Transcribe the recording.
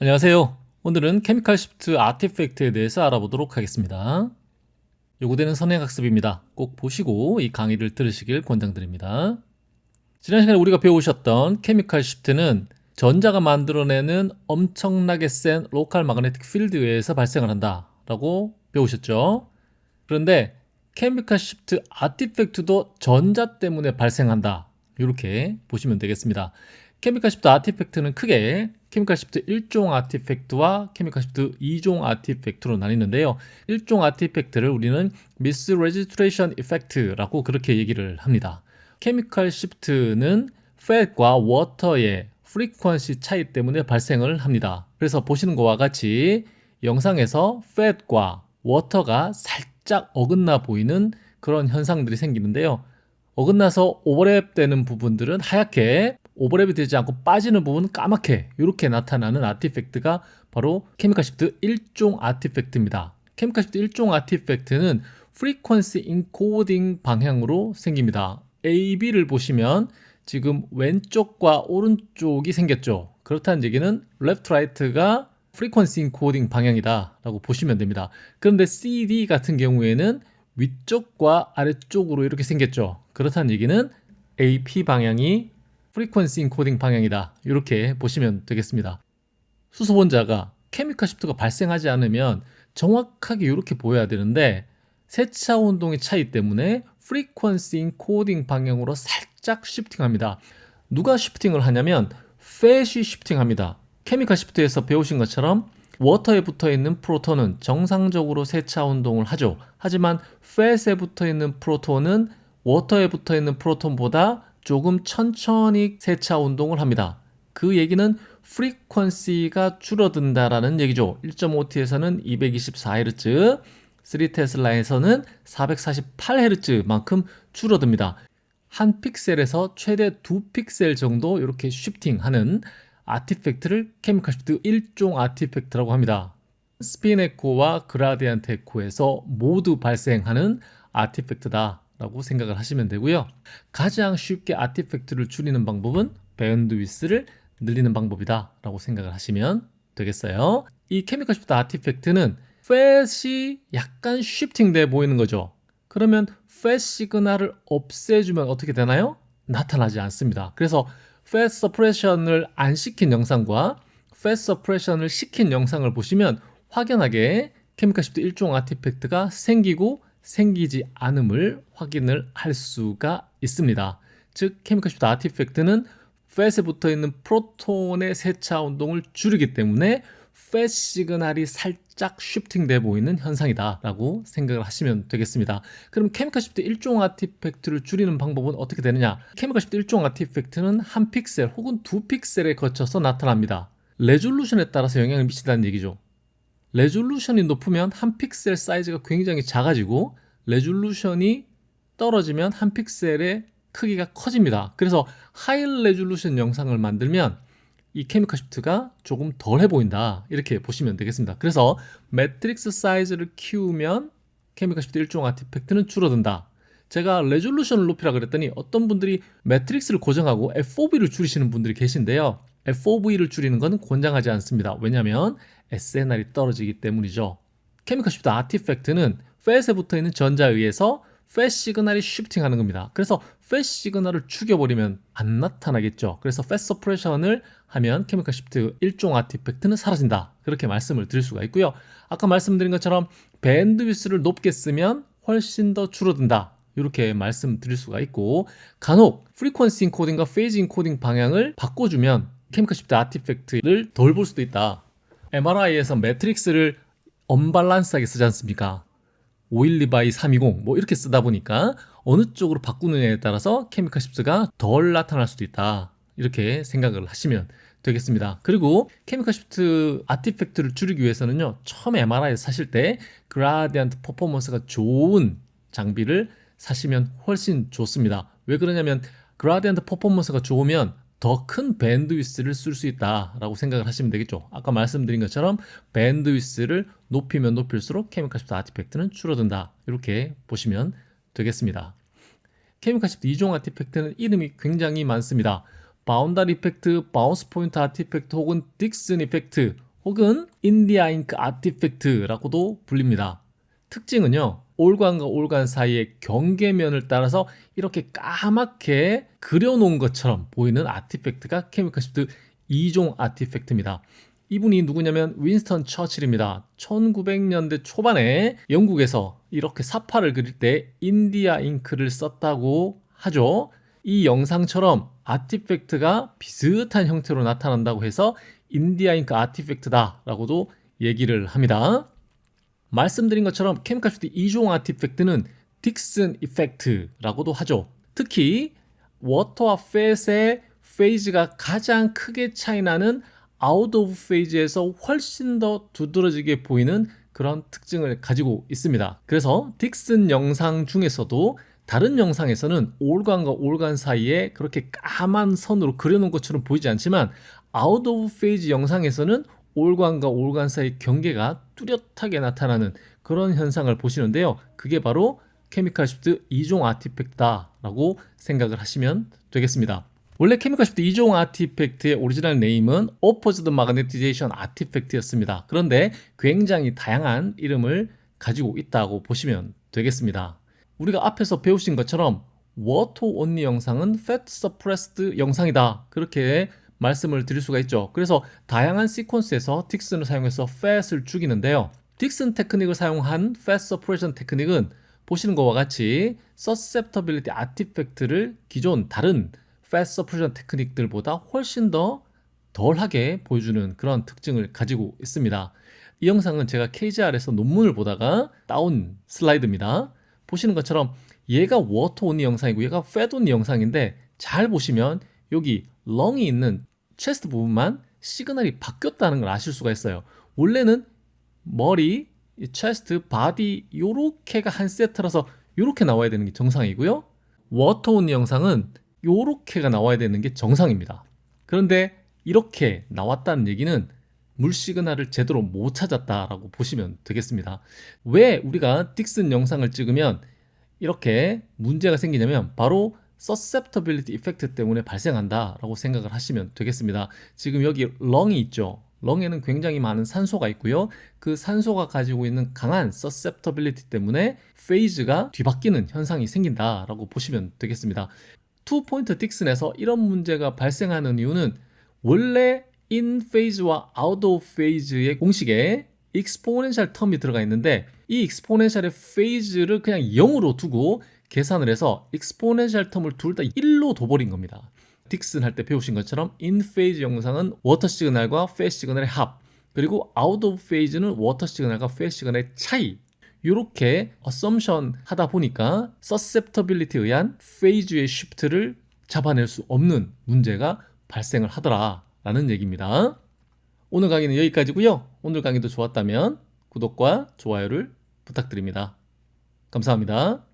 안녕하세요. 오늘은 케미컬 시프트 아티팩트에 대해서 알아보도록 하겠습니다. 요구되는 선행학습입니다. 꼭 보시고 이 강의를 들으시길 권장드립니다. 지난 시간에 우리가 배우셨던 케미컬 시프트는 전자가 만들어내는 엄청나게 센 로컬 마그네틱 필드에 의해서 발생을 한다라고 배우셨죠. 그런데 케미컬 시프트 아티팩트도 전자 때문에 발생한다. 이렇게 보시면 되겠습니다. 케미컬 시프트 아티팩트는 크게 케미컬 시프트 1종 아티팩트와 케미컬 시프트 2종 아티팩트로 나뉘는데요. 1종 아티팩트를 우리는 misregistration effect라고 그렇게 얘기를 합니다. 케미컬 시프트는 팻과 워터의 프리퀀시 차이 때문에 발생을 합니다. 그래서 보시는 것과 같이 영상에서 팻과 워터가 살짝 어긋나 보이는 그런 현상들이 생기는데요. 어긋나서 오버랩 되는 부분들은 하얗게, 오버랩이 되지 않고 빠지는 부분은 까맣게 이렇게 나타나는 아티팩트가 바로 케미컬 시프트 1종 아티팩트입니다. 케미컬 시프트 1종 아티팩트는 프리퀀시 인코딩 방향으로 생깁니다. A, B를 보시면 지금 왼쪽과 오른쪽이 생겼죠. 그렇다는 얘기는 레프트 라이트가 프리퀀시 인코딩 방향이다 라고 보시면 됩니다. 그런데 CD 같은 경우에는 위쪽과 아래쪽으로 이렇게 생겼죠. 그렇다는 얘기는 AP 방향이 프리퀀시 인코딩 방향이다. 이렇게 보시면 되겠습니다. 수소본자가 케미컬 시프트가 발생하지 않으면 정확하게 이렇게 보여야 되는데 세차 운동의 차이 때문에 프리퀀시 인코딩 방향으로 살짝 시프팅합니다. 누가 시프팅을 하냐면 팻이 시프팅합니다. 케미컬 시프트에서 배우신 것처럼 워터에 붙어있는 프로톤은 정상적으로 세차 운동을 하죠. 하지만 팻에 붙어있는 프로톤은 워터에 붙어있는 프로톤보다 조금 천천히 세차 운동을 합니다. 그 얘기는 프리퀀시가 줄어든다라는 얘기죠. 1.5T에서는 224Hz, 3테슬라에서는 448Hz만큼 줄어듭니다. 한 픽셀에서 최대 2픽셀 정도 이렇게 쉬프팅하는 아티팩트를 케미컬 시프트 1종 아티팩트라고 합니다. 스핀 에코와 그라디언트 에코에서 모두 발생하는 아티팩트다 라고 생각을 하시면 되고요. 가장 쉽게 아티팩트를 줄이는 방법은 밴드위스를 늘리는 방법이다 라고 생각을 하시면 되겠어요. 이 케미컬 시프트 아티팩트는 팻이 약간 쉬프팅돼 보이는 거죠. 그러면 팻 시그널을 없애주면 어떻게 되나요? 나타나지 않습니다. 그래서 팻 서프레션을 안 시킨 영상과 팻 서프레션을 시킨 영상을 보시면 확연하게 케미컬 시프트 1종 아티팩트가 생기고 생기지 않음을 확인을 할 수가 있습니다. 즉 케미컬 시프트 아티팩트는 팻에 붙어있는 프로톤의 세차 운동을 줄이기 때문에 팻 시그널이 살짝 쉬프팅돼 보이는 현상이다 라고 생각을 하시면 되겠습니다. 그럼 케미컬 시프트 1종 아티팩트를 줄이는 방법은 어떻게 되느냐? 케미컬 시프트 1종 아티팩트는 한 픽셀 혹은 두 픽셀에 거쳐서 나타납니다. 레졸루션에 따라서 영향을 미친다는 얘기죠. 레졸루션이 높으면 한 픽셀 사이즈가 굉장히 작아지고 레졸루션이 떨어지면 한 픽셀의 크기가 커집니다. 그래서 하이 레졸루션 영상을 만들면 이 케미컬 시프트가 조금 덜해 보인다 이렇게 보시면 되겠습니다. 그래서 매트릭스 사이즈를 키우면 케미컬 시프트 1종 아티팩트는 줄어든다. 제가 레졸루션을 높이라 그랬더니 어떤 분들이 매트릭스를 고정하고 FOV를 줄이시는 분들이 계신데요. FOV를 줄이는 건 권장하지 않습니다. 왜냐하면 SNR이 떨어지기 때문이죠. 케미컬 시프트 아티팩트는 팻에 붙어있는 전자에 의해서 팻 시그널이 쉬프팅하는 겁니다. 그래서 팻 시그널을 죽여버리면 안 나타나겠죠. 그래서 팻 서프레션을 하면 케미컬 시프트 1종 아티팩트는 사라진다. 그렇게 말씀을 드릴 수가 있고요. 아까 말씀드린 것처럼 밴드위스를 높게 쓰면 훨씬 더 줄어든다. 이렇게 말씀드릴 수가 있고 간혹 프리퀀시 인코딩과 페이지 인코딩 방향을 바꿔주면 케미컬 시프트 아티팩트를 덜 볼 수도 있다. MRI에서 매트릭스를 언밸런스하게 쓰지 않습니까? 512/320 뭐 이렇게 쓰다 보니까 어느 쪽으로 바꾸느냐에 따라서 케미컬 시프트가 덜 나타날 수도 있다. 이렇게 생각을 하시면 되겠습니다. 그리고 케미컬 시프트 아티팩트를 줄이기 위해서는요. 처음 MRI 사실 때 그라디언트 퍼포먼스가 좋은 장비를 사시면 훨씬 좋습니다. 왜 그러냐면 그라디언트 퍼포먼스가 좋으면 더 큰 밴드위스를 쓸 수 있다라고 생각을 하시면 되겠죠. 아까 말씀드린 것처럼 밴드위스를 높이면 높일수록 케미컬 시프트 아티팩트는 줄어든다. 이렇게 보시면 되겠습니다. 케미컬 시프트 2종 아티팩트는 이름이 굉장히 많습니다. 바운다리 이펙트, 바운스 포인트 아티팩트 혹은 딕슨 이펙트 혹은 인디아 잉크 아티팩트라고도 불립니다. 특징은요, 올관과 올관 사이의 경계면을 따라서 이렇게 까맣게 그려놓은 것처럼 보이는 아티팩트가 케미컬 시프트 2종 아티팩트입니다. 이분이 누구냐면 윈스턴 처칠입니다. 1900년대 초반에 영국에서 이렇게 사파를 그릴 때 인디아 잉크를 썼다고 하죠. 이 영상처럼 아티팩트가 비슷한 형태로 나타난다고 해서 인디아 잉크 아티팩트다 라고도 얘기를 합니다. 말씀드린 것처럼 케미컬 시프트 2종 아티팩트는 딕슨 이펙트라고도 하죠. 특히 워터와 팻의 페이즈가 가장 크게 차이나는 아웃 오브 페이즈에서 훨씬 더 두드러지게 보이는 그런 특징을 가지고 있습니다. 그래서 딕슨 영상 중에서도 다른 영상에서는 올관과 올관 사이에 그렇게 까만 선으로 그려놓은 것처럼 보이지 않지만 아웃 오브 페이즈 영상에서는 올관과 올관 사이 경계가 뚜렷하게 나타나는 그런 현상을 보시는데요. 그게 바로 케미컬 시프트 2종 아티팩트다라고 생각을 하시면 되겠습니다. 원래 케미컬 시프트 2종 아티팩트의 오리지널 네임은 Opposite Magnetization 아티팩트였습니다. 그런데 굉장히 다양한 이름을 가지고 있다고 보시면 되겠습니다. 우리가 앞에서 배우신 것처럼 워터 온리 영상은 Fat Suppressed 영상이다. 그렇게 말씀을 드릴 수가 있죠. 그래서 다양한 시퀀스에서 딕슨을 사용해서 fat을 죽이는데요. 딕슨 테크닉을 사용한 fat suppression 테크닉은 보시는 것과 같이 susceptibility artifact를 기존 다른 fat suppression 테크닉들보다 훨씬 더 덜하게 보여주는 그런 특징을 가지고 있습니다. 이 영상은 제가 KGR에서 논문을 보다가 따온 슬라이드입니다. 보시는 것처럼 얘가 워터 온리 영상이고 얘가 fat 온리 영상인데 잘 보시면 여기 렁이 있는 체스트 부분만 시그널이 바뀌었다는 걸 아실 수가 있어요. 원래는 머리, 체스트, 바디 요렇게가 한 세트라서 요렇게 나와야 되는 게 정상이고요. 워터 온리 영상은 요렇게가 나와야 되는 게 정상입니다. 그런데 이렇게 나왔다는 얘기는 물 시그널을 제대로 못 찾았다라고 보시면 되겠습니다. 왜 우리가 딕슨 영상을 찍으면 이렇게 문제가 생기냐면 바로 susceptibility effect 때문에 발생한다라고 생각을 하시면 되겠습니다. 지금 여기 렁이 있죠. 렁에는 굉장히 많은 산소가 있고요. 그 산소가 가지고 있는 강한 susceptibility 때문에 페이즈가 뒤바뀌는 현상이 생긴다라고 보시면 되겠습니다. 투포인트 딕슨에서 이런 문제가 발생하는 이유는 원래 in phase와 out of phase의 공식에 exponential 텀이 들어가 있는데 이 exponential의 phase를 그냥 0으로 두고 계산을 해서 exponential 텀을 둘 다 1로 둬버린 겁니다. 딕슨 할 때 배우신 것처럼 in phase 영상은 워터 시그널과 페이즈 시그널의 합, 그리고 out of phase는 워터 시그널과 페이즈 시그널의 차이, 이렇게 assumption 하다 보니까 susceptibility에 의한 phase의 shift를 잡아낼 수 없는 문제가 발생을 하더라라는 얘기입니다. 오늘 강의는 여기까지고요. 오늘 강의도 좋았다면 구독과 좋아요를 부탁드립니다. 감사합니다.